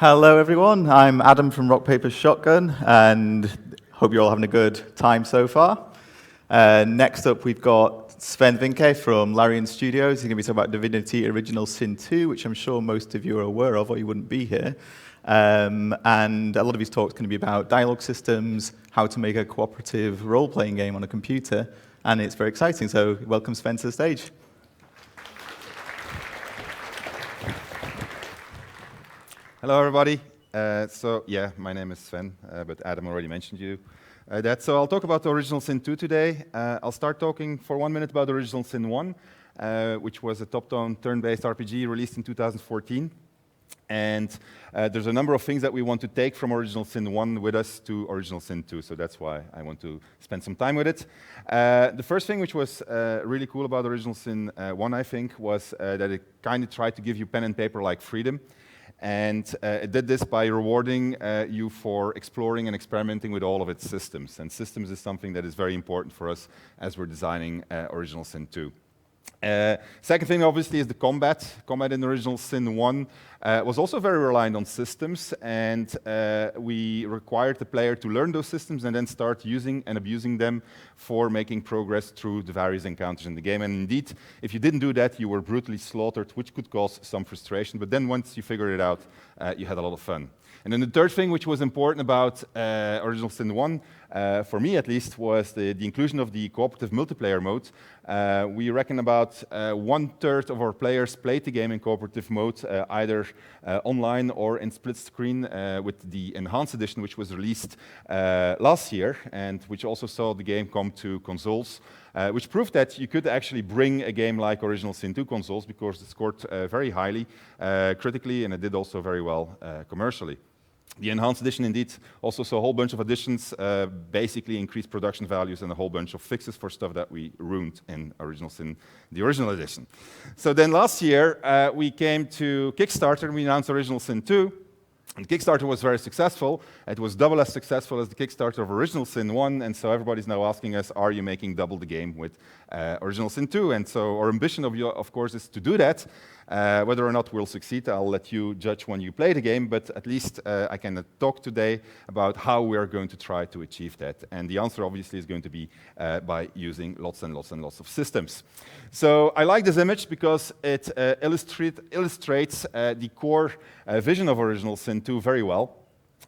Hello, everyone. I'm Adam from Rock, Paper, Shotgun, and hope you're all having a good time so far. Next up, we've got Swen Vincke from Larian Studios. He's going to be talking about Divinity Original Sin 2, which I'm sure most of you are aware of, or you wouldn't be here. And a lot of his talk's going to be about dialogue systems, how to make a cooperative role-playing game on a computer, and it's very exciting. So welcome Swen to the stage. Hello, everybody. My name is Sven, but Adam already mentioned you. So I'll talk about the Original Sin 2 today. I'll start talking for 1 minute about Original Sin 1, which was a top-down turn-based RPG released in 2014. And there's a number of things that we want to take from Original Sin 1 with us to Original Sin 2, so that's why I want to spend some time with it. The first thing which was really cool about Original Sin 1, I think, was that it kind of tried to give you pen and paper-like freedom. And it did this by rewarding you for exploring and experimenting with all of its systems. And systems is something that is very important for us as we're designing Original Sin 2. Second thing, obviously, is the combat. Combat in Original Sin 1 was also very reliant on systems, and we required the player to learn those systems and then start using and abusing them for making progress through the various encounters in the game. And indeed, if you didn't do that, you were brutally slaughtered, which could cause some frustration. But then once you figured it out, you had a lot of fun. And then the third thing which was important about Original Sin 1, for me at least, was the inclusion of the cooperative multiplayer mode. We reckon about 1/3 of our players played the game in cooperative mode, either online or in split screen with the Enhanced Edition, which was released last year, and which also saw the game come to consoles, which proved that you could actually bring a game like Original Sin 2 consoles, because it scored very highly critically, and it did also very well commercially. The Enhanced Edition indeed also saw a whole bunch of additions, basically increased production values and a whole bunch of fixes for stuff that we ruined in Original Sin, the original edition. So then last year we came to Kickstarter and we announced Original Sin 2. And Kickstarter was very successful. It was double as successful as the Kickstarter of Original Sin 1, and so everybody's now asking us, are you making double the game with Original Sin 2? And so our ambition, of course, is to do that. Whether or not we'll succeed, I'll let you judge when you play the game, but at least I can talk today about how we're going to try to achieve that. And the answer, obviously, is going to be by using lots and lots and lots of systems. So I like this image because it illustrates the core vision of Original Sin 2 very well.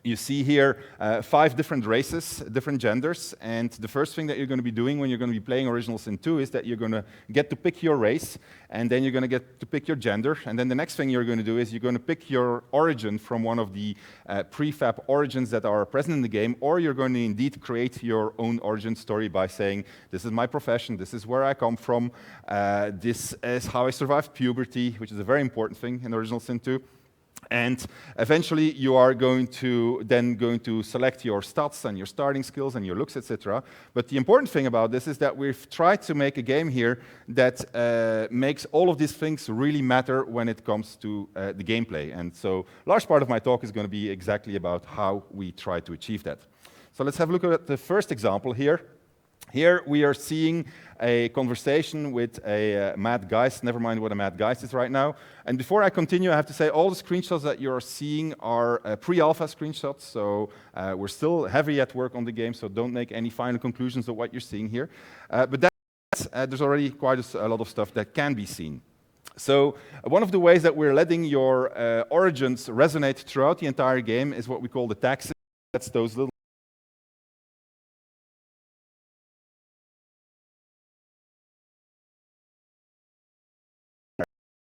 You see here 5 different races, different genders, and the first thing that you're going to be doing when you're going to be playing Original Sin 2 is that you're going to get to pick your race, and then you're going to get to pick your gender, and then the next thing you're going to do is you're going to pick your origin from one of the prefab origins that are present in the game, or you're going to indeed create your own origin story by saying, this is my profession, this is where I come from, this is how I survived puberty, which is a very important thing in Original Sin 2. And eventually, you are going to select your stats and your starting skills and your looks, etc. But the important thing about this is that we've tried to make a game here that makes all of these things really matter when it comes to the gameplay. And so, a large part of my talk is going to be exactly about how we try to achieve that. So let's have a look at the first example here. Here we are seeing a conversation with a mad geist. Never mind what a mad geist is right now. And before I continue, I have to say all the screenshots that you're seeing are pre-alpha screenshots, so we're still heavy at work on the game, so don't make any final conclusions of what you're seeing here. But there's already quite a lot of stuff that can be seen. So one of the ways that we're letting your origins resonate throughout the entire game is what we call the tags. That's those little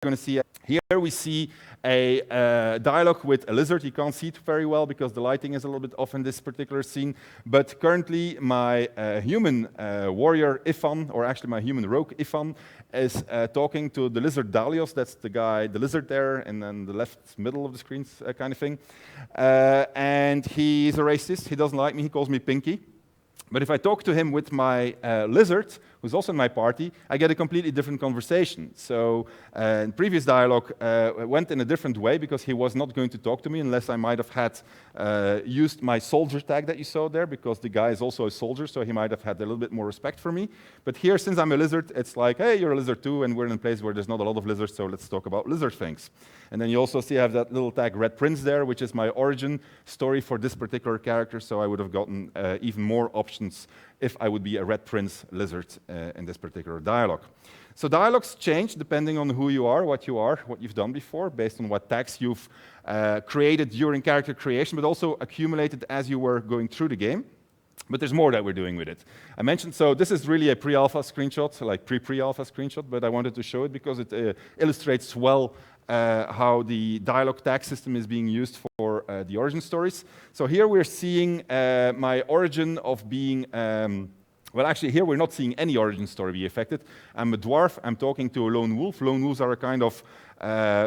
going to see here we see a dialogue with a lizard. You can't see it very well because the lighting is a little bit off in this particular scene. But currently, my human warrior Ifan, or actually my human rogue Ifan, is talking to the lizard Dalios. That's the guy, the lizard there, and then the left middle of the screen kind of thing. And he's a racist. He doesn't like me. He calls me Pinky. But if I talk to him with my lizard, who's also in my party, I get a completely different conversation. So in previous dialogue went in a different way because he was not going to talk to me unless I might have had used my soldier tag that you saw there, because the guy is also a soldier, so he might have had a little bit more respect for me. But here, since I'm a lizard, it's like, hey, you're a lizard too, and we're in a place where there's not a lot of lizards, so let's talk about lizard things. And then you also see I have that little tag Red Prince there, which is my origin story for this particular character, so I would have gotten even more options if I would be a Red Prince lizard in this particular dialogue. So dialogues change depending on who you are, what you've done before, based on what tags you've created during character creation, but also accumulated as you were going through the game. But there's more that we're doing with it. I mentioned, so this is really a pre-alpha screenshot, like pre-alpha screenshot, but I wanted to show it because it illustrates well how the dialogue tag system is being used for the origin stories. So here we're seeing my origin of being, well, actually here we're not seeing any origin story be affected. I'm a dwarf, I'm talking to a lone wolf. Lone wolves are a kind of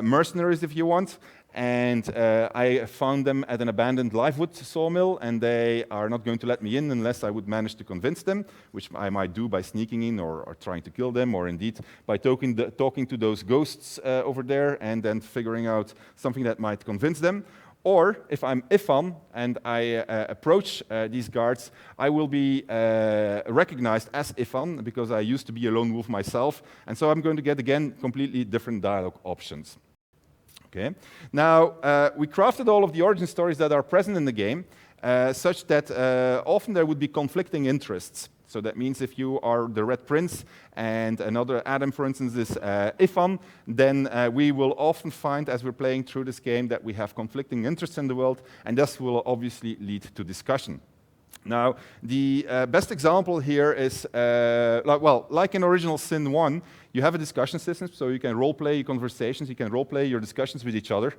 mercenaries, if you want. And I found them at an abandoned livewood sawmill, and they are not going to let me in unless I would manage to convince them, which I might do by sneaking in or trying to kill them, or indeed by talking to those ghosts over there and then figuring out something that might convince them. Or if I'm Ifan and I approach these guards, I will be recognized as Ifan because I used to be a lone wolf myself, and so I'm going to get, again, completely different dialogue options. Okay. Now, we crafted all of the origin stories that are present in the game such that often there would be conflicting interests. So that means if you are the Red Prince and another Adam, for instance, is Ifan, then we will often find, as we're playing through this game, that we have conflicting interests in the world, and this will obviously lead to discussion. Now, the best example here is, like in Original Sin 1, you have a discussion system, so you can role-play your conversations, you can role-play your discussions with each other.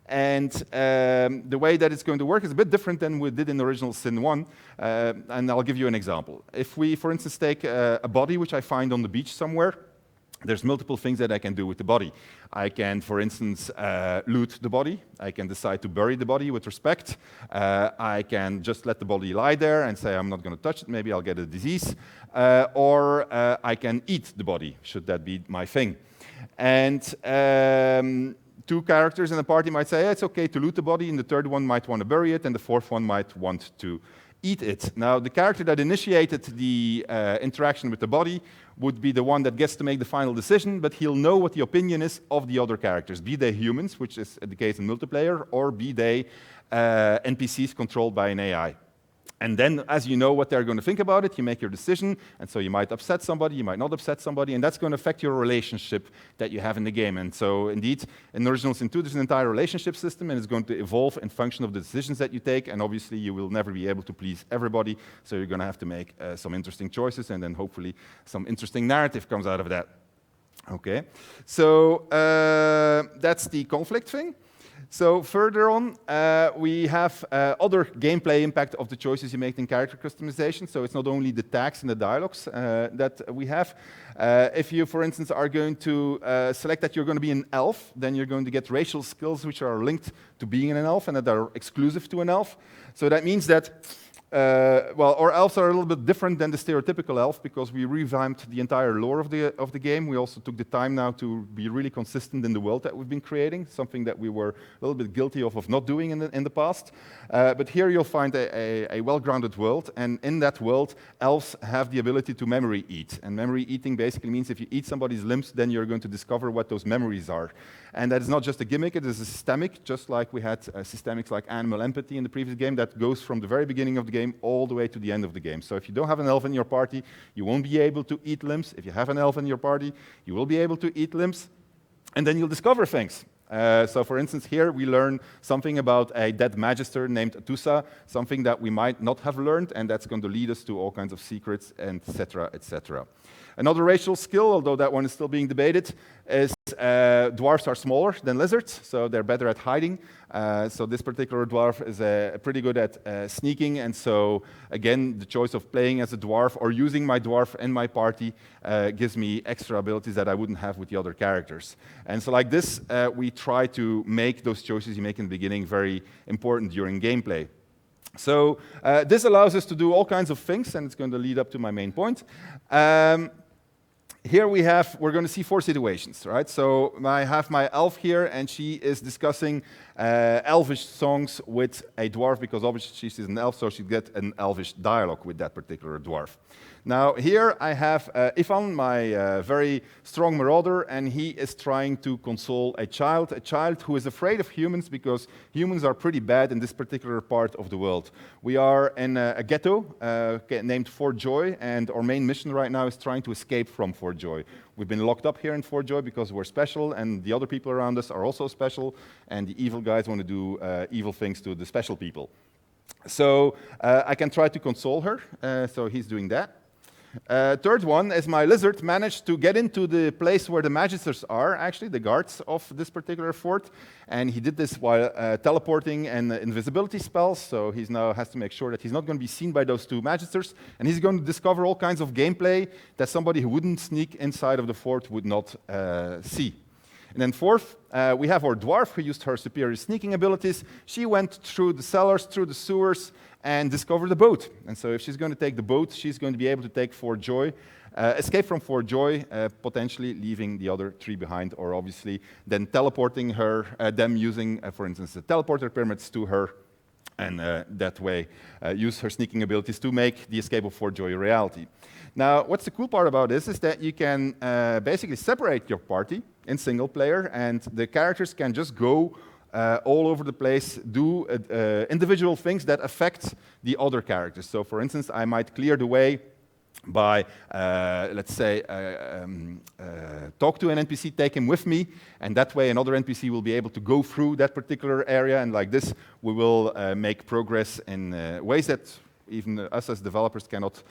And the way that it's going to work is a bit different than we did in Original Sin 1, and I'll give you an example. If we, for instance, take a body which I find on the beach somewhere, there's multiple things that I can do with the body. I can, for instance, loot the body. I can decide to bury the body with respect. I can just let the body lie there and say, I'm not going to touch it, maybe I'll get a disease. Or I can eat the body, should that be my thing. And two characters in the party might say, it's okay to loot the body, and the third one might want to bury it, and the fourth one might want to eat it. Now, the character that initiated the interaction with the body would be the one that gets to make the final decision, but he'll know what the opinion is of the other characters, be they humans, which is the case in multiplayer, or be they NPCs controlled by an AI. And then, as you know what they're going to think about it, you make your decision, and so you might upset somebody, you might not upset somebody, and that's going to affect your relationship that you have in the game. And so, indeed, in Original Sin 2, there's an entire relationship system, and it's going to evolve in function of the decisions that you take, and obviously you will never be able to please everybody, so you're going to have to make some interesting choices, and then hopefully some interesting narrative comes out of that. Okay, so that's the conflict thing. So further on, we have other gameplay impact of the choices you make in character customization. So it's not only the tags and the dialogues that we have. If you, for instance, are going to select that you're going to be an elf, then you're going to get racial skills which are linked to being an elf and that are exclusive to an elf. So that means that our elves are a little bit different than the stereotypical elf because we revamped the entire lore of the game. We also took the time now to be really consistent in the world that we've been creating, something that we were a little bit guilty of not doing in the past. But here you'll find a well-grounded world, and in that world, elves have the ability to memory eat. And memory eating basically means if you eat somebody's limbs, then you're going to discover what those memories are. And that is not just a gimmick, it is a systemic, just like we had systemics like animal empathy in the previous game, that goes from the very beginning of the game all the way to the end of the game. So if you don't have an elf in your party, you won't be able to eat limbs. If you have an elf in your party, you will be able to eat limbs, and then you'll discover things. So for instance, here we learn something about a dead magister named Atusa, something that we might not have learned, and that's going to lead us to all kinds of secrets, and etc., etc. Another racial skill, although that one is still being debated, is dwarves are smaller than lizards, so they're better at hiding. So this particular dwarf is pretty good at sneaking, and so again, the choice of playing as a dwarf or using my dwarf in my party gives me extra abilities that I wouldn't have with the other characters. And so like this, we try to make those choices you make in the beginning very important during gameplay. So this allows us to do all kinds of things, and it's going to lead up to my main point. here we're going to see 4 situations, right? So I have my elf here, and she is discussing elvish songs with a dwarf, because obviously she's an elf, so she'll get an elvish dialogue with that particular dwarf. Now here I have Ivan, my very strong marauder, and he is trying to console a child who is afraid of humans, because humans are pretty bad in this particular part of the world. We are in a ghetto named Fort Joy, and our main mission right now is trying to escape from Fort Joy. We've been locked up here in Fort Joy because we're special, and the other people around us are also special, and the evil guys want to do evil things to the special people. So I can try to console her, so he's doing that. Third one is my lizard managed to get into the place where the magisters are, actually, the guards of this particular fort, and he did this while teleporting and invisibility spells, so he now has to make sure that he's not going to be seen by those 2 magisters, and he's going to discover all kinds of gameplay that somebody who wouldn't sneak inside of the fort would not see. And then fourth, we have our dwarf who used her superior sneaking abilities. She went through the cellars, through the sewers, and discovered the boat. And so if she's going to take the boat, she's going to be able to take Fort Joy, escape from Fort Joy, potentially leaving the other 3 behind, or obviously then teleporting her, them using, for instance, the teleporter pyramids to her, and that way use her sneaking abilities to make the escape of Fort Joy a reality. Now, what's the cool part about this is that you can basically separate your party in single player, and the characters can just go all over the place, do individual things that affect the other characters. So, for instance, I might clear the way by, let's say, talk to an NPC, take him with me, and that way another NPC will be able to go through that particular area, and like this we will make progress in ways that even us as developers cannot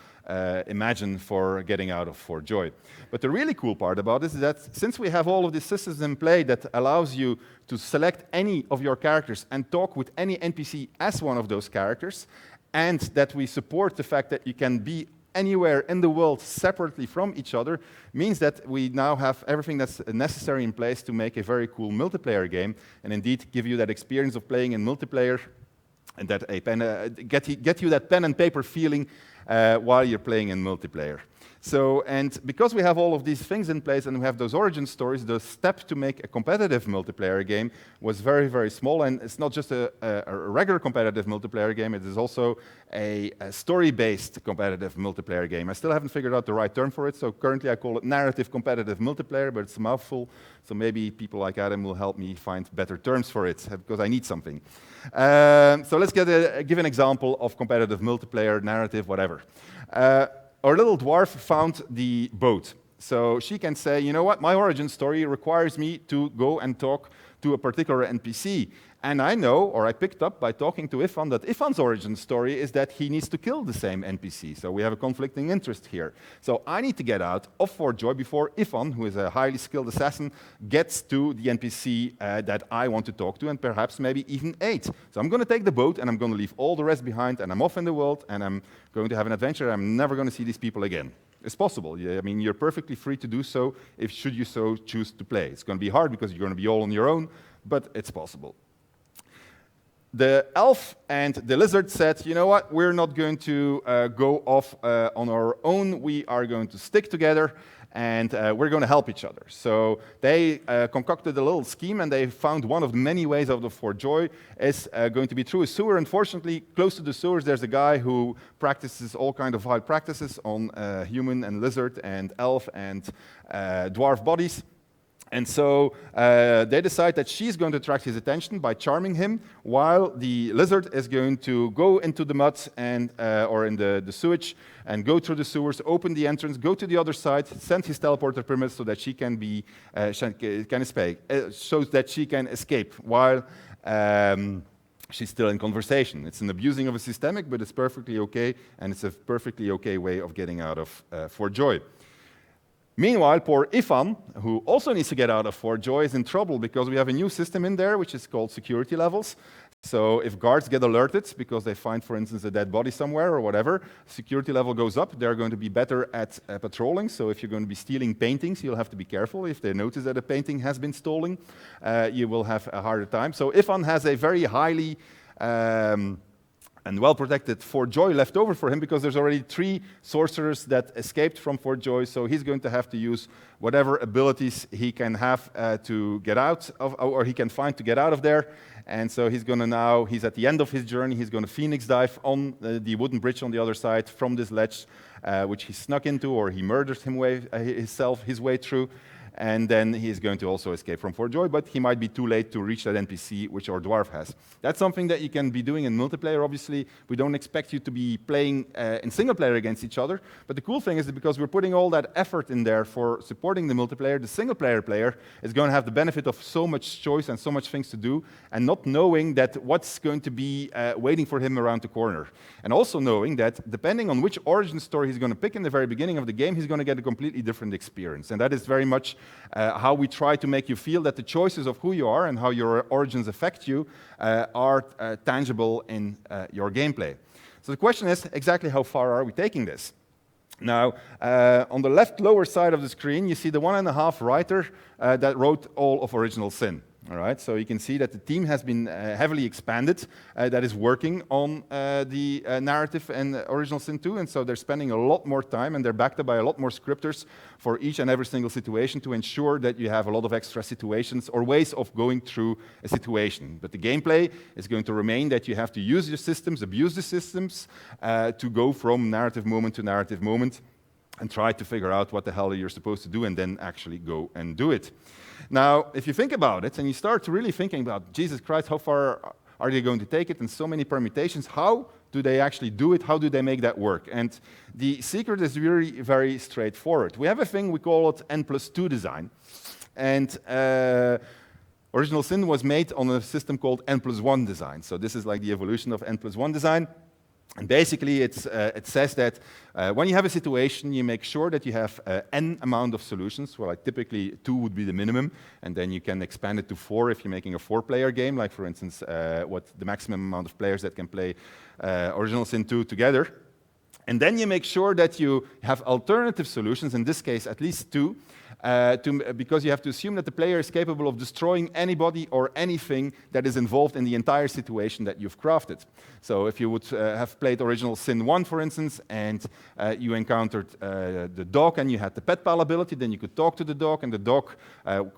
imagine for getting out of Fort Joy. But the really cool part about this is that since we have all of these systems in play that allows you to select any of your characters and talk with any NPC as one of those characters, and that we support the fact that you can be anywhere in the world separately from each other, means that we now have everything that's necessary in place to make a very cool multiplayer game, and indeed give you that experience of playing in multiplayer, and that get you that pen and paper feeling while you're playing in multiplayer. So, and because we have all of these things in place and we have those origin stories, the step to make a competitive multiplayer game was very, very small. And it's not just a regular competitive multiplayer game, it is also a story-based competitive multiplayer game. I still haven't figured out the right term for it, so currently I call it narrative competitive multiplayer, but it's a mouthful, so maybe people like Adam will help me find better terms for it, because I need something. So let's give an example of competitive multiplayer, narrative, whatever. Our little dwarf found the boat. So she can say, you know what, my origin story requires me to go and talk to a particular NPC. And I know, or I picked up by talking to Ifan, that Ifan's origin story is that he needs to kill the same NPC. So we have a conflicting interest here. So I need to get out of Fort Joy before Ifan, who is a highly skilled assassin, gets to the NPC that I want to talk to, and perhaps maybe even aid. So I'm going to take the boat, and I'm going to leave all the rest behind, and I'm off in the world, and I'm going to have an adventure. I'm never going to see these people again. It's possible. I mean, you're perfectly free to do so if should you so choose to play. It's going to be hard because you're going to be all on your own, but it's possible. The elf and the lizard said, you know what, we're not going to go off on our own. We are going to stick together, and we're going to help each other. So they concocted a little scheme, and they found one of the many ways out of Fort Joy is going to be through a sewer. Unfortunately, close to the sewers, there's a guy who practices all kinds of wild practices on human and lizard and elf and dwarf bodies. And so they decide that she's going to attract his attention by charming him, while the lizard is going to go into the mud and or in the sewage and go through the sewers, open the entrance, go to the other side, send his teleporter pyramid so that she can be so that she can escape while she's still in conversation. It's an abusing of a systemic, but it's perfectly okay, and it's a perfectly okay way of getting out of Fort Joy. Meanwhile, poor Ifan, who also needs to get out of Fort Joy, is in trouble because we have a new system in there, which is called security levels. So if guards get alerted because they find, for instance, a dead body somewhere or whatever, security level goes up. They're going to be better at patrolling. So if you're going to be stealing paintings, you'll have to be careful. If they notice that a painting has been stolen, you will have a harder time. So Ifan has a very highly and well-protected Fort Joy left over for him, because there's already 3 sorcerers that escaped from Fort Joy, so he's going to have to use whatever abilities he can have to get out of, or he can find to get out of there. And so he's at the end of his journey, he's going to Phoenix dive on the wooden bridge on the other side from this ledge, which he snuck into, or he murdered his way through. And then he's going to also escape from Fort Joy, but he might be too late to reach that NPC which our dwarf has. That's something that you can be doing in multiplayer, obviously. We don't expect you to be playing in single player against each other, but the cool thing is that because we're putting all that effort in there for supporting the multiplayer, the single player is going to have the benefit of so much choice and so much things to do, and not knowing that what's going to be waiting for him around the corner. And also knowing that depending on which origin story he's going to pick in the very beginning of the game, he's going to get a completely different experience. And that is very much how we try to make you feel that the choices of who you are and how your origins affect you are tangible in your gameplay. So the question is, exactly how far are we taking this? Now, on the left lower side of the screen, you see the 1.5 writer that wrote all of Original Sin. All right, so you can see that the team has been heavily expanded that is working on the narrative and Original Sin 2, and so they're spending a lot more time, and they're backed up by a lot more scripters for each and every single situation to ensure that you have a lot of extra situations or ways of going through a situation. But the gameplay is going to remain that you have to use your systems, abuse the systems, to go from narrative moment to narrative moment and try to figure out what the hell you're supposed to do and then actually go and do it. Now, if you think about it and you start really thinking about, Jesus Christ, how far are they going to take it, and so many permutations, how do they actually do it? How do they make that work? And the secret is really very straightforward. We have a thing, we call it N+2 design. And Original Sin was made on a system called N+1 design. So this is like the evolution of N+1 design. And basically, it says that when you have a situation, you make sure that you have n amount of solutions. Well, like typically 2 would be the minimum, and then you can expand it to 4 if you're making a 4-player game, like for instance, what the maximum amount of players that can play Original Sin 2 together. And then you make sure that you have alternative solutions, in this case at least 2, because you have to assume that the player is capable of destroying anybody or anything that is involved in the entire situation that you've crafted. So if you would have played Original Sin 1, for instance, and you encountered the dog and you had the pet pal ability, then you could talk to the dog, and the dog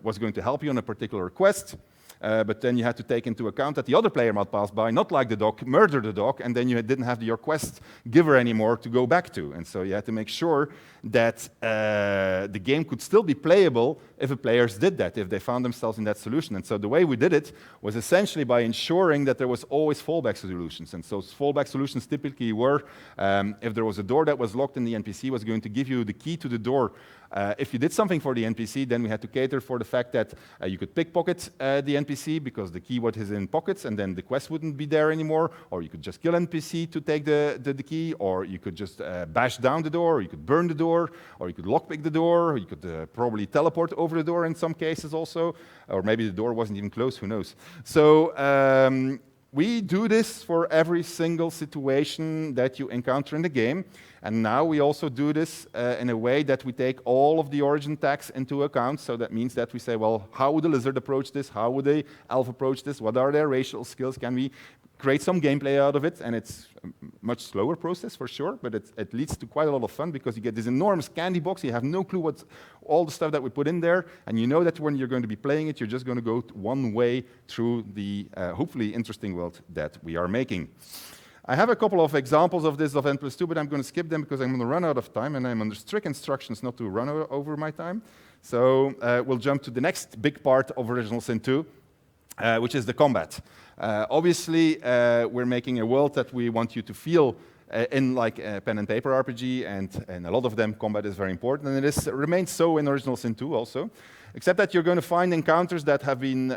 was going to help you on a particular quest. But then you had to take into account that the other player might pass by, not like the dog, murder the dog, and then you didn't have your quest giver anymore to go back to. And so you had to make sure that the game could still be playable if the players did that, if they found themselves in that solution. And so the way we did it was essentially by ensuring that there was always fallback solutions. And so fallback solutions typically were, if there was a door that was locked and the NPC was going to give you the key to the door. If you did something for the NPC, then we had to cater for the fact that you could pickpocket the NPC because the key was in pockets, and then the quest wouldn't be there anymore. Or you could just kill NPC to take the key, or you could just bash down the door, or you could burn the door, or you could lockpick the door, or you could probably teleport over the door in some cases also, or maybe the door wasn't even closed, who knows. So we do this for every single situation that you encounter in the game. And now we also do this in a way that we take all of the origin tags into account. So that means that we say, well, how would the lizard approach this? How would the elf approach this? What are their racial skills? Can we create some gameplay out of it? And it's a much slower process for sure, but it leads to quite a lot of fun because you get this enormous candy box. You have no clue what all the stuff that we put in there. And you know that when you're going to be playing it, you're just going to go one way through the hopefully interesting world that we are making. I have a couple of examples of this of N+2, but I'm going to skip them because I'm going to run out of time, and I'm under strict instructions not to run over my time. So we'll jump to the next big part of Original Sin 2, which is the combat. Obviously, we're making a world that we want you to feel in like a pen and paper RPG, and a lot of them, combat is very important, and it remains so in Original Sin 2 also. Except that you're going to find encounters that have been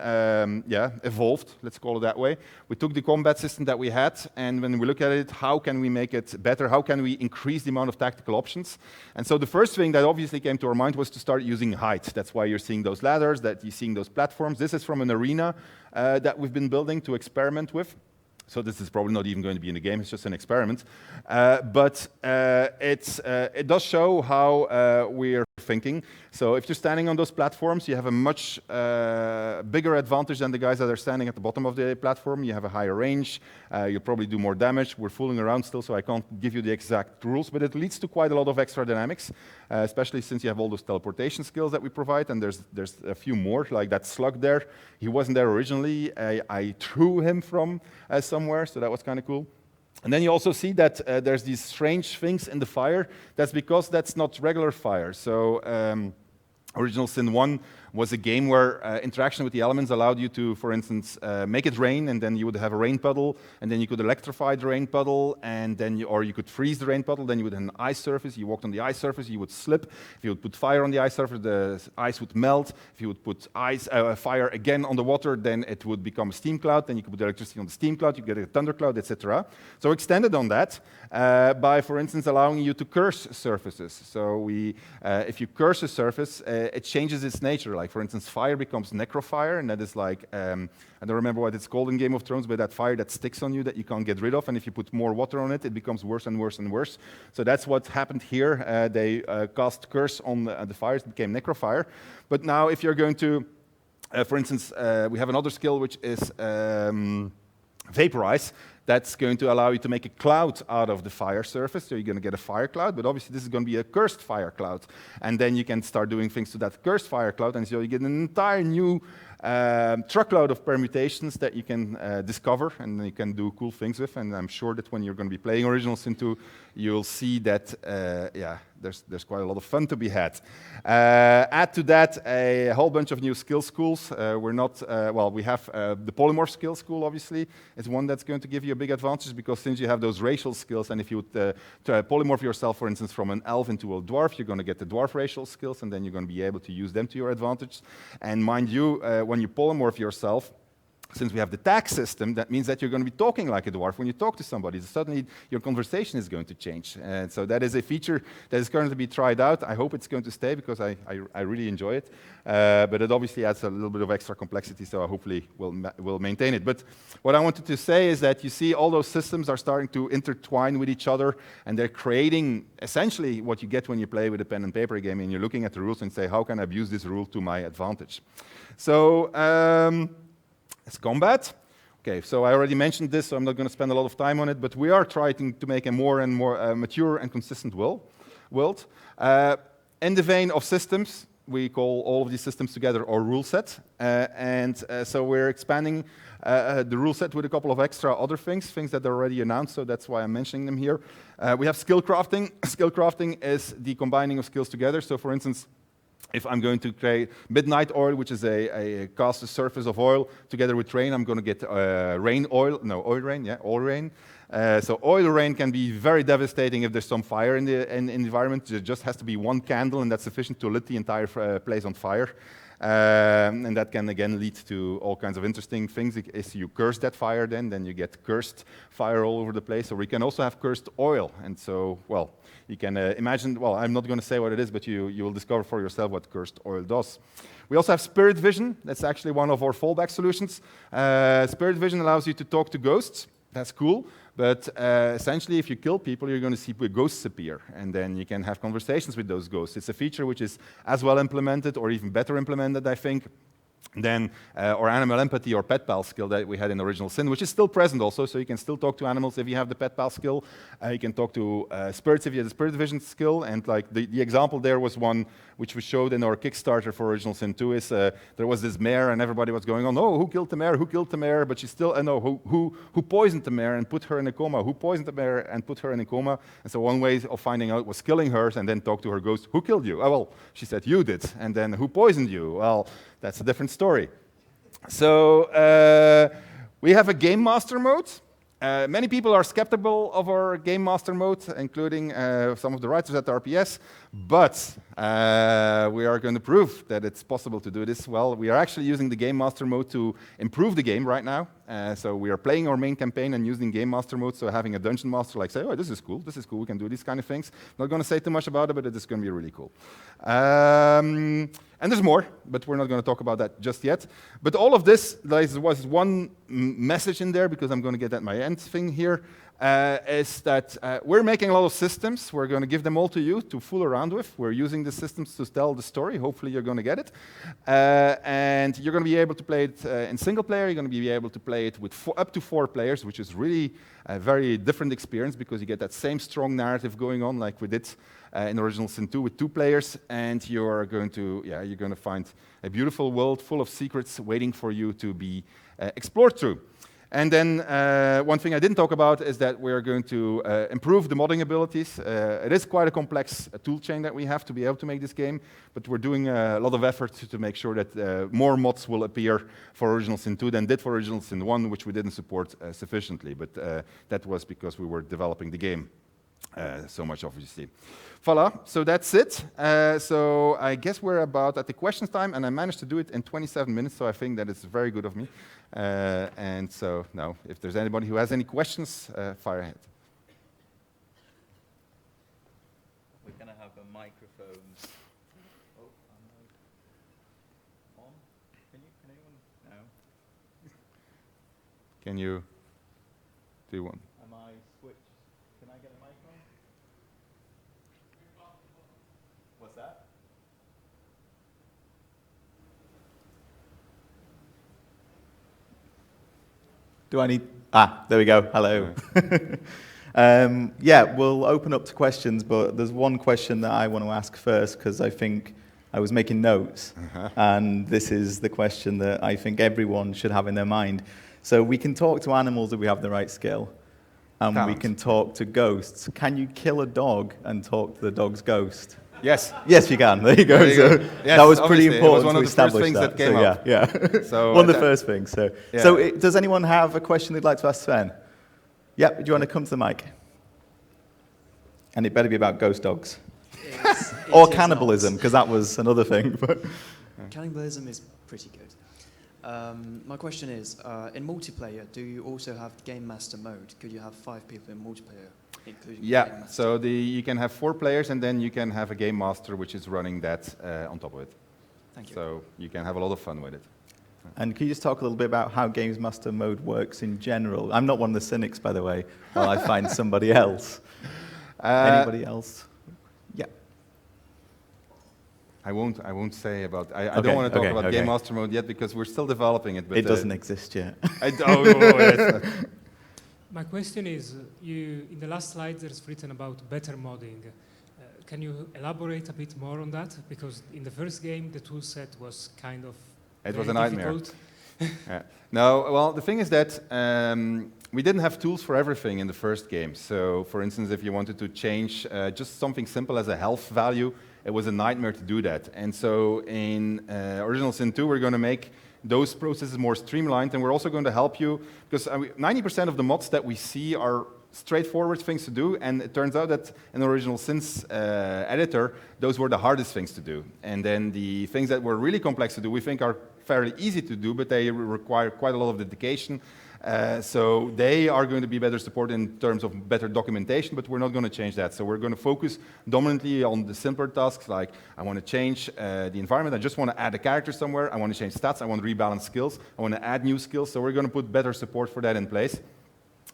evolved, let's call it that way. We took the combat system that we had, and when we look at it, how can we make it better? How can we increase the amount of tactical options? And so the first thing that obviously came to our mind was to start using height. That's why you're seeing those ladders, that you're seeing those platforms. This is from an arena that we've been building to experiment with. So this is probably not even going to be in the game, it's just an experiment. But it does show how we're thinking. So if you're standing on those platforms, you have a much bigger advantage than the guys that are standing at the bottom of the platform. You have a higher range, you'll probably do more damage. We're fooling around still, so I can't give you the exact rules, but it leads to quite a lot of extra dynamics, especially since you have all those teleportation skills that we provide, and there's a few more, like that slug there. He wasn't there originally. I threw him from somewhere, so that was kind of cool. And then you also see that there's these strange things in the fire. That's because that's not regular fire. So Original Sin 1 was a game where interaction with the elements allowed you to, for instance, make it rain, and then you would have a rain puddle, and then you could electrify the rain puddle, and then or you could freeze the rain puddle, then you would have an ice surface. You walked on the ice surface, you would slip. If you would put fire on the ice surface, the ice would melt. If you would put fire again on the water, then it would become a steam cloud. Then you could put electricity on the steam cloud, you get a thunder cloud, etc. So extended on that by, for instance, allowing you to curse surfaces. So if you curse a surface, it changes its nature. Like, for instance, fire becomes necrofire, and that is like, I don't remember what it's called in Game of Thrones, but that fire that sticks on you that you can't get rid of, and if you put more water on it, it becomes worse and worse and worse. So that's what happened here. They cast curse on the fires, it became necrofire. But now if you're going to, for instance, we have another skill which is vaporize. That's going to allow you to make a cloud out of the fire surface, so you're going to get a fire cloud, but obviously this is going to be a cursed fire cloud. And then you can start doing things to that cursed fire cloud, and so you get an entire new truckload of permutations that you can discover and you can do cool things with. And I'm sure that when you're going to be playing Original Sin 2, you'll see that, there's quite a lot of fun to be had. Add to that a whole bunch of new skill schools. We have the polymorph skill school, obviously. It's one that's going to give you a big advantage, because since you have those racial skills, and if you would polymorph yourself, for instance, from an elf into a dwarf, you're going to get the dwarf racial skills, and then you're going to be able to use them to your advantage. And mind you, when you polymorph yourself, since we have the tag system, that means that you're going to be talking like a dwarf when you talk to somebody. So suddenly your conversation is going to change. And so that is a feature that is currently being tried out. I hope it's going to stay, because I really enjoy it. But it obviously adds a little bit of extra complexity, so I hopefully we'll maintain it. But what I wanted to say is that you see all those systems are starting to intertwine with each other, and they're creating essentially what you get when you play with a pen and paper game, and you're looking at the rules and say, how can I abuse this rule to my advantage? So it's combat. Okay, so I already mentioned this, so I'm not going to spend a lot of time on it, but we are trying to make a more and more mature and consistent world. In the vein of systems, we call all of these systems together our rule set, so we're expanding the rule set with a couple of extra other things that are already announced, so that's why I'm mentioning them here. We have skill crafting. Skill crafting is the combining of skills together. So for instance, if I'm going to create Midnight Oil, which is a cast a surface of oil, together with rain, I'm going to get oil rain. So oil rain can be very devastating if there's some fire in the environment. There just has to be one candle, and that's sufficient to lit the entire place on fire. And that can again lead to all kinds of interesting things. If you curse that fire, then you get cursed fire all over the place. Or we can also have cursed oil. And so, well, you can imagine, well, I'm not going to say what it is, but you will discover for yourself what cursed oil does. We also have Spirit Vision. That's actually one of our fallback solutions. Spirit Vision allows you to talk to ghosts. That's cool. But essentially, if you kill people, you're going to see ghosts appear, and then you can have conversations with those ghosts. It's a feature which is as well implemented, or even better implemented, I think, than our animal empathy or pet pal skill that we had in Original Sin, which is still present also, so you can still talk to animals if you have the pet pal skill. You can talk to spirits if you have the Spirit Vision skill, and like the example there was one which we showed in our Kickstarter for Original Sin 2 is there was this mare, and everybody was going on, oh, who killed the mare? Who killed the mare? But she still, who poisoned the mare and put her in a coma? Who poisoned the mare and put her in a coma? And so one way of finding out was killing her, and then talk to her ghost, who killed you? Oh, well, she said, you did. And then, who poisoned you? Well, that's a different story. So we have a Game Master mode. Many people are skeptical of our Game Master mode, including some of the writers at the RPS, but We are going to prove that it's possible to do this well. We are actually using the Game Master mode to improve the game right now. So we are playing our main campaign and using Game Master mode, so having a Dungeon Master like say, oh, this is cool, we can do these kind of things. Not going to say too much about it, but it is going to be really cool. And there's more, but we're not going to talk about that just yet. But all of this, there was one message in there, because I'm going to get at my end thing here, is that we're making a lot of systems. We're going to give them all to you to fool around with. We're using the systems to tell the story. Hopefully you're going to get it. And you're going to be able to play it in single player. You're going to be able to play it with up to 4 players, which is really a very different experience, because you get that same strong narrative going on like we did in Original Sin 2 with 2 players. And you're going to find a beautiful world full of secrets waiting for you to be explored through. And then one thing I didn't talk about is that we're going to improve the modding abilities. It is quite a complex tool chain that we have to be able to make this game, but we're doing a lot of effort to make sure that more mods will appear for Original Sin 2 than did for Original Sin 1, which we didn't support sufficiently. But that was because we were developing the game so much, obviously. Voila, so that's it. So I guess we're about at the questions time, and I managed to do it in 27 minutes, so I think that it's very good of me. And so now, if there's anybody who has any questions, fire ahead. We're going to have a microphone. Oh, I'm on. Can anyone? No. Can you do one? Am I switched? Can I get a mic on? What's that? Do I need? There we go. Hello. Yeah, we'll open up to questions, but there's one question that I want to ask first, because I think I was making notes, and this is the question that I think everyone should have in their mind. So we can talk to animals if we have the right skill, and we can talk to ghosts. Can you kill a dog and talk to the dog's ghost? Yes. Yes, you can. There you go. Yes, that was pretty important it was one to of the first establish things that came so, up. Yeah. So, one of the first things. So, yeah. Does anyone have a question they'd like to ask Sven? Yep. Do you want to come to the mic? And it better be about ghost dogs. Or cannibalism, because that was another thing. Cannibalism is pretty good. My question is, in multiplayer, do you also have Game Master mode? Could you have 5 people in multiplayer, including Game Master? So you can have 4 players, and then you can have a Game Master which is running that on top of it. Thank you. So you can have a lot of fun with it. And can you just talk a little bit about how Games Master mode works in general? I'm not one of the cynics, by the way, while I find somebody else. Anybody else? Yeah. I won't say about. I don't want to talk about Game Master mode yet, because we're still developing it. But it doesn't exist yet. I don't. My question is, in the last slide there's written about better modding. Can you elaborate a bit more on that? Because in the first game the tool set was kind of was a nightmare. difficult. Yeah. No, well, the thing is that we didn't have tools for everything in the first game. So, for instance, if you wanted to change just something simple as a health value, it was a nightmare to do that. And so in Original Sin 2, we're going to make those processes more streamlined, and we're also going to help you, because 90% of the mods that we see are straightforward things to do, and it turns out that in Original Sin's editor, those were the hardest things to do. And then the things that were really complex to do, we think are fairly easy to do, but they require quite a lot of dedication. So they are going to be better supported in terms of better documentation, but we're not going to change that. So we're going to focus dominantly on the simpler tasks, like I want to change the environment, I just want to add a character somewhere, I want to change stats, I want to rebalance skills, I want to add new skills, so we're going to put better support for that in place.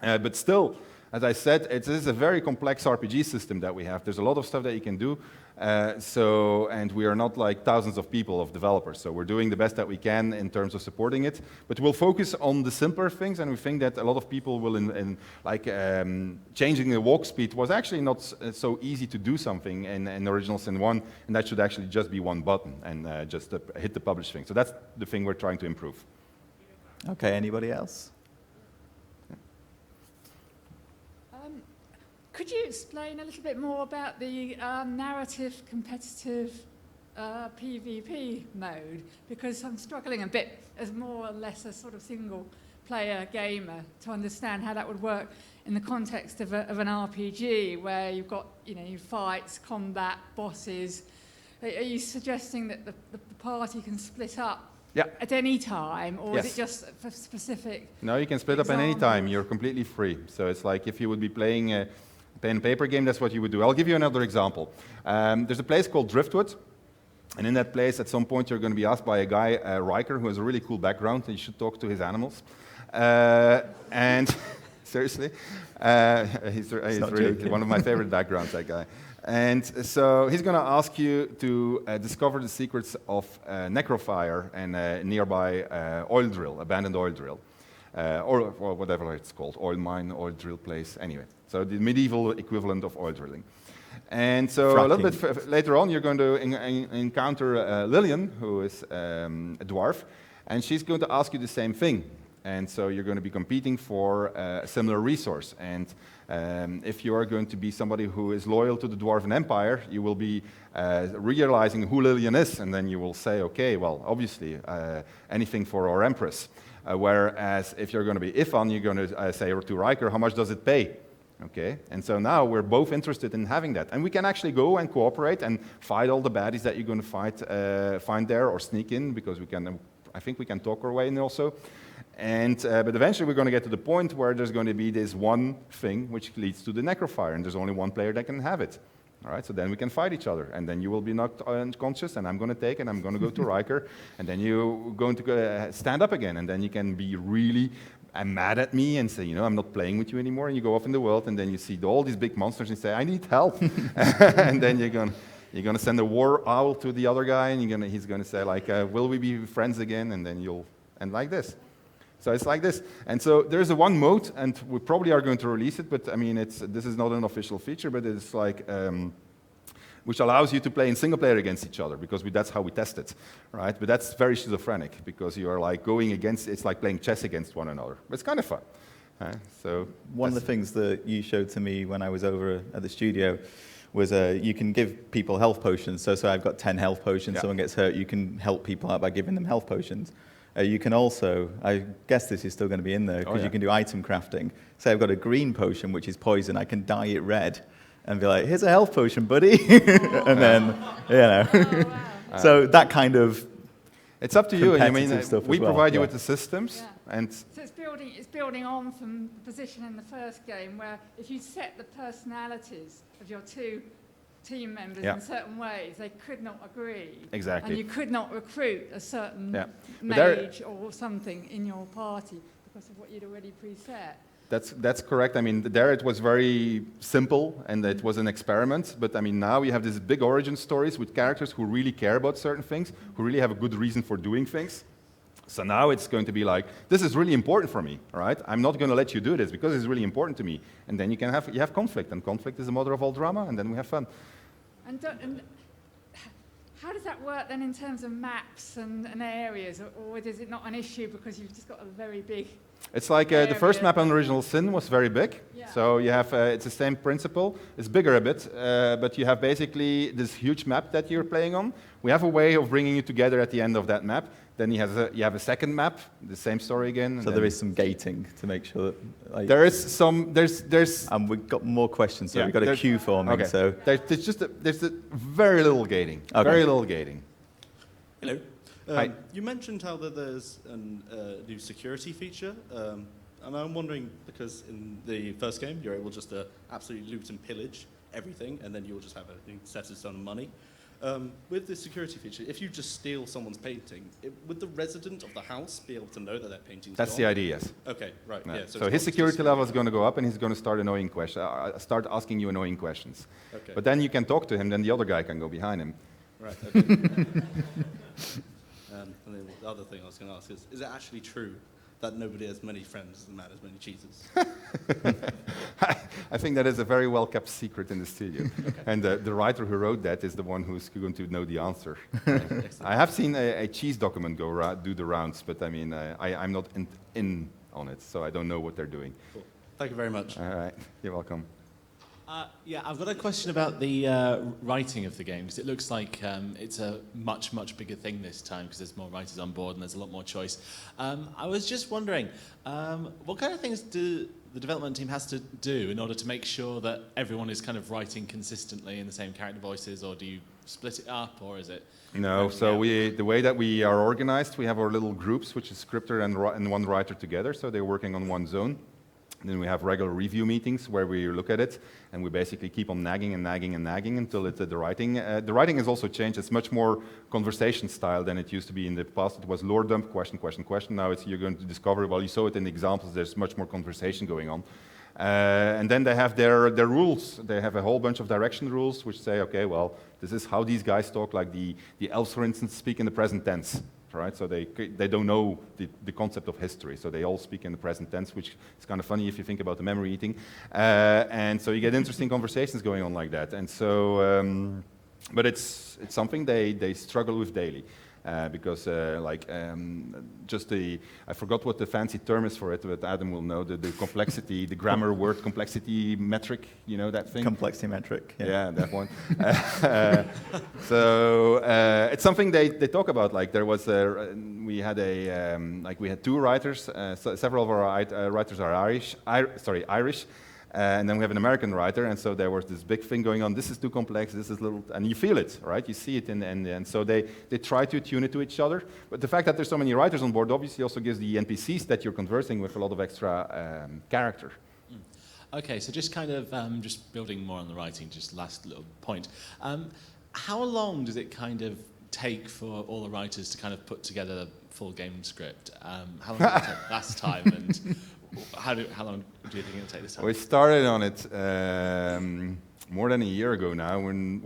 But still, as I said, it is a very complex RPG system that we have. There's a lot of stuff that you can do. And we are not like thousands of people, of developers. So we're doing the best that we can in terms of supporting it. But we'll focus on the simpler things, and we think that a lot of people will, changing the walk speed was actually not so easy to do something in Original Sin 1, and that should actually just be one button and just hit the publish thing. So that's the thing we're trying to improve. Okay, anybody else? Could you explain a little bit more about the narrative competitive PvP mode? Because I'm struggling a bit as more or less a sort of single player gamer to understand how that would work in the context of an RPG where you've got fights, combat, bosses, Are you suggesting that the party can split up Yeah. at any time, or is Yes. it just for specific? No, you can split up at any time. Examples. You're completely free. So it's like if you would be playing a pen and paper game, that's what you would do. I'll give you another example. There's a place called Driftwood. And in that place, at some point, you're going to be asked by a guy, Riker, who has a really cool background, and you should talk to his animals. And seriously, he's really one of my favorite backgrounds, that guy. And so he's going to ask you to discover the secrets of necrofire and a nearby oil drill, abandoned oil drill, or whatever it's called, oil mine, oil drill place, anyway. So the medieval equivalent of oil drilling. And so a little bit later on, you're going to encounter Lillian, who is a dwarf, and she's going to ask you the same thing. And so you're going to be competing for a similar resource. And if you are going to be somebody who is loyal to the Dwarven Empire, you will be realizing who Lillian is, and then you will say, okay, well, obviously, anything for our Empress. Whereas if you're going to be Ifan, you're going to say to Riker, how much does it pay? Okay, and so now we're both interested in having that. And we can actually go and cooperate and fight all the baddies that you're going to find there, or sneak in, because we can, I think we can talk our way in also. And, but eventually we're going to get to the point where there's going to be this one thing which leads to the necrofire, and there's only one player that can have it. All right, so then we can fight each other, and then you will be knocked unconscious, and I'm going to take, and I'm going to go to Riker, and then you're going to stand up again, and then you can be really mad at me and say, you know, I'm not playing with you anymore, and you go off in the world, and then you see all these big monsters and say, I need help. And then you're going to send a war owl to the other guy, and he's going to say, like, will we be friends again? And then you'll end like this. So it's like this. And so there's a one mode, and we probably are going to release it, but I mean, this is not an official feature, but it's like, which allows you to play in single player against each other, because that's how we test it, right? But that's very schizophrenic, because you are like going against, it's like playing chess against one another. But it's kind of fun. So one of the things that you showed to me when I was over at the studio was you can give people health potions. So I've got 10 health potions, someone gets hurt, you can help people out by giving them health potions. You can also, I guess this is still going to be in there, because you can do item crafting. Say I've got a green potion, which is poison, I can dye it red and be like, here's a health potion, buddy. And then, you know. Oh, wow. So that kind of it's up to you. I mean, we provide you with the systems. Yeah. And so it's building on from the position in the first game, where if you set the personalities of your two team members in certain ways, they could not agree. Exactly. And you could not recruit a certain mage or something in your party because of what you'd already preset. That's correct. I mean, there it was very simple, and it was an experiment. But I mean, now you have these big origin stories with characters who really care about certain things, who really have a good reason for doing things. So now it's going to be like, this is really important for me, right? I'm not going to let you do this because it's really important to me. And then you have conflict, and conflict is the mother of all drama, and then we have fun. And how does that work then in terms of maps and areas, or is it not an issue because you've just got a very big... It's like the first map on Original Sin was very big. Yeah. So you have, it's the same principle. It's bigger a bit, but you have basically this huge map that you're playing on. We have a way of bringing you together at the end of that map. Then you have a second map, the same story again. So there is some gating to make sure that... Like, there's... And we've got more questions, so we've got a queue forming. Okay. So There's very little gating. Okay. Very little gating. Hello. Hi. You mentioned how there's a new security feature, and I'm wondering, because in the first game you're able just to absolutely loot and pillage everything, and then you'll just have everything set as on money. With the security feature, if you just steal someone's painting, would the resident of the house be able to know that that painting's That's gone? the idea, yes. Okay, right, Yeah. yeah. So his security level is going to go up, and he's going to start asking you annoying questions. Okay. But then you can talk to him, then the other guy can go behind him. Right, okay. And then the other thing I was going to ask is it actually true that nobody has many friends and man has many cheeses? I think that is a very well-kept secret in the studio. Okay. And the writer who wrote that is the one who's going to know the answer. I have seen a cheese document do the rounds, but I mean, I'm not in on it, so I don't know what they're doing. Cool. Thank you very much. All right, you're welcome. Yeah, I've got a question about the writing of the game, because it looks like it's a much, much bigger thing this time because there's more writers on board and there's a lot more choice. I was just wondering, what kind of things do the development team has to do in order to make sure that everyone is kind of writing consistently in the same character voices, or do you split it up, or is it? No, so the way that we are organized, we have our little groups, which is scripter and one writer together, so they're working on one zone. And then we have regular review meetings where we look at it, and we basically keep on nagging and nagging and nagging until it's the writing. The writing has also changed. It's much more conversation style than it used to be in the past. It was lore dump, question, question, question. Now you're going to discover, well, you saw it in the examples, there's much more conversation going on. And then they have their rules. They have a whole bunch of direction rules which say, okay, well, this is how these guys talk, like the elves, for instance, speak in the present tense. Right, so they don't know the concept of history, so they all speak in the present tense, which is kind of funny if you think about the memory eating. And so you get interesting conversations going on like that. And so, but it's something they struggle with daily. Because I forgot what the fancy term is for it, but Adam will know, the complexity, the grammar word complexity metric, you know that thing? Complexity metric. Yeah, that one. So it's something they talk about. Like there was we had two writers. Several of our writers are Irish. And then we have an American writer, and so there was this big thing going on. This is too complex, this is little, and you feel it, right? You see it in the end. And so they try to tune it to each other. But the fact that there's so many writers on board obviously also gives the NPCs that you're conversing with a lot of extra character. Okay, so just kind of just building more on the writing, just last little point. How long does it kind of take for all the writers to kind of put together a full game script? How long did it take last time, and how long do you think it'll take this time? We started on it more than a year ago now. And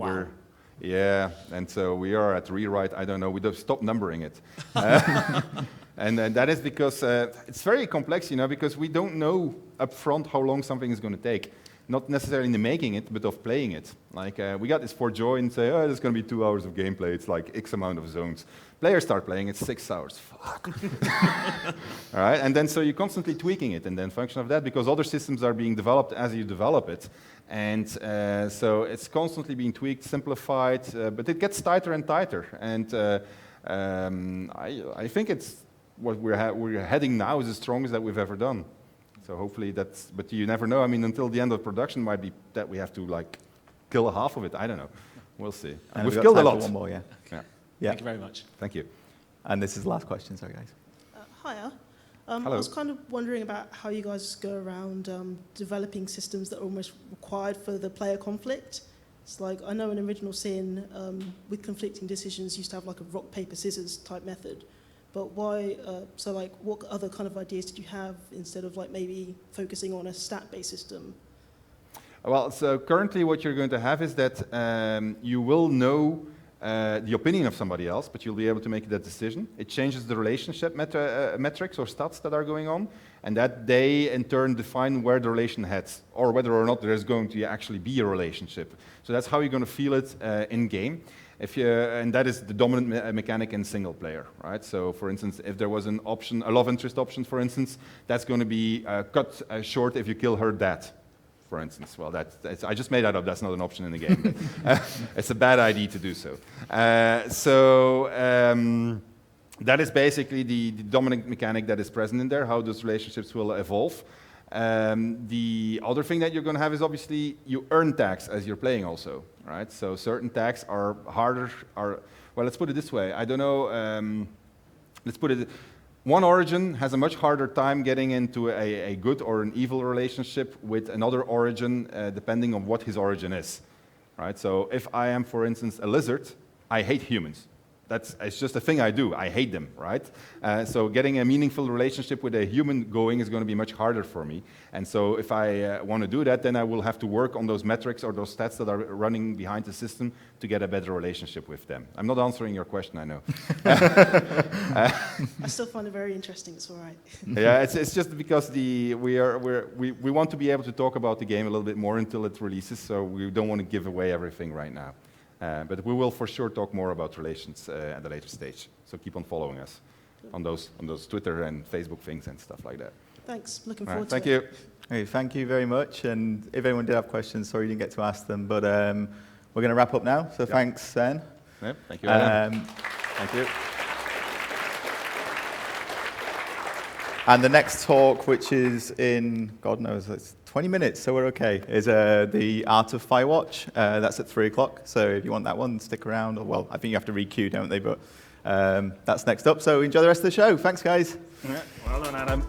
so we are at rewrite. I don't know. We have stopped numbering it, and that is because it's very complex, you know, because we don't know upfront how long something is going to take. Not necessarily in the making it, but of playing it. Like we got this for joy and say, oh, there's going to be 2 hours of gameplay. It's like X amount of zones. Players start playing, it's 6 hours. Fuck. All right, and then so you're constantly tweaking it, and then function of that, because other systems are being developed as you develop it. And so it's constantly being tweaked, simplified, but it gets tighter and tighter. And I think it's what we're heading now is the strongest that we've ever done. So hopefully but you never know. I mean, until the end of production might be that we have to like kill half of it. I don't know. We'll see. And we've killed a lot. One more, yeah. Thank you very much. Thank you. And this is the last question, sorry guys. Hiya. Hello. I was kind of wondering about how you guys go around developing systems that are almost required for the player conflict. It's like, I know in Original Sin, with conflicting decisions, used to have like a rock, paper, scissors type method. But why, so like, what other kind of ideas did you have instead of like maybe focusing on a stat-based system? Well, so currently what you're going to have is that you will know the opinion of somebody else, but you'll be able to make that decision. It changes the relationship metrics or stats that are going on, and that they in turn define where the relation heads, or whether or not there is going to actually be a relationship. So that's how you're going to feel it in game. And that is the dominant mechanic in single player, right? So, for instance, if there was an option, a love interest option, for instance, that's going to be cut short if you kill her dad, for instance. Well, I just made that up. That's not an option in the game. It's a bad idea to do so. That is basically the dominant mechanic that is present in there, how those relationships will evolve. The other thing that you're going to have is obviously you earn tags as you're playing also, right? So certain tags are harder, well, let's put it this way. I don't know, one origin has a much harder time getting into a good or an evil relationship with another origin, depending on what his origin is, right? So if I am, for instance, a lizard, I hate humans. It's just a thing I do. I hate them, right? So getting a meaningful relationship with a human going is going to be much harder for me. And so if I want to do that, then I will have to work on those metrics or those stats that are running behind the system to get a better relationship with them. I'm not answering your question, I know. I still find it very interesting. It's all right. Yeah, it's just because we want to be able to talk about the game a little bit more until it releases, so we don't want to give away everything right now. But we will for sure talk more about relations at a later stage. So keep on following us on those Twitter and Facebook things and stuff like that. Thanks. Looking forward to thank it. you. Hey, thank you very much. And if anyone did have questions, sorry you didn't get to ask them, but we're going to wrap up now. So thanks, Sven. Yep, thank you, Adam. Thank you. And the next talk, which is in, God knows, it's 20 minutes, so we're okay, is The Art of Firewatch. That's at 3 o'clock, so if you want that one, stick around. Or, well, I think you have to re-queue, don't they? But that's next up, so enjoy the rest of the show. Thanks, guys. Yeah, well done, Adam.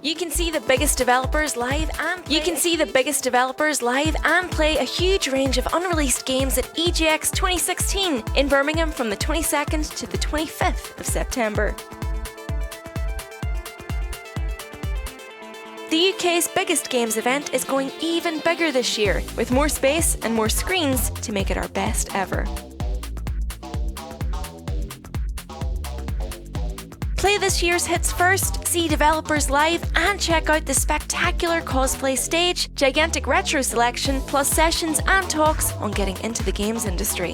You can see the biggest developers live and play a huge range of unreleased games at EGX 2016 in Birmingham from the 22nd to the 25th of September. The UK's biggest games event is going even bigger this year, with more space and more screens to make it our best ever. Play this year's hits first, see developers live, and check out the spectacular cosplay stage, gigantic retro selection, plus sessions and talks on getting into the games industry.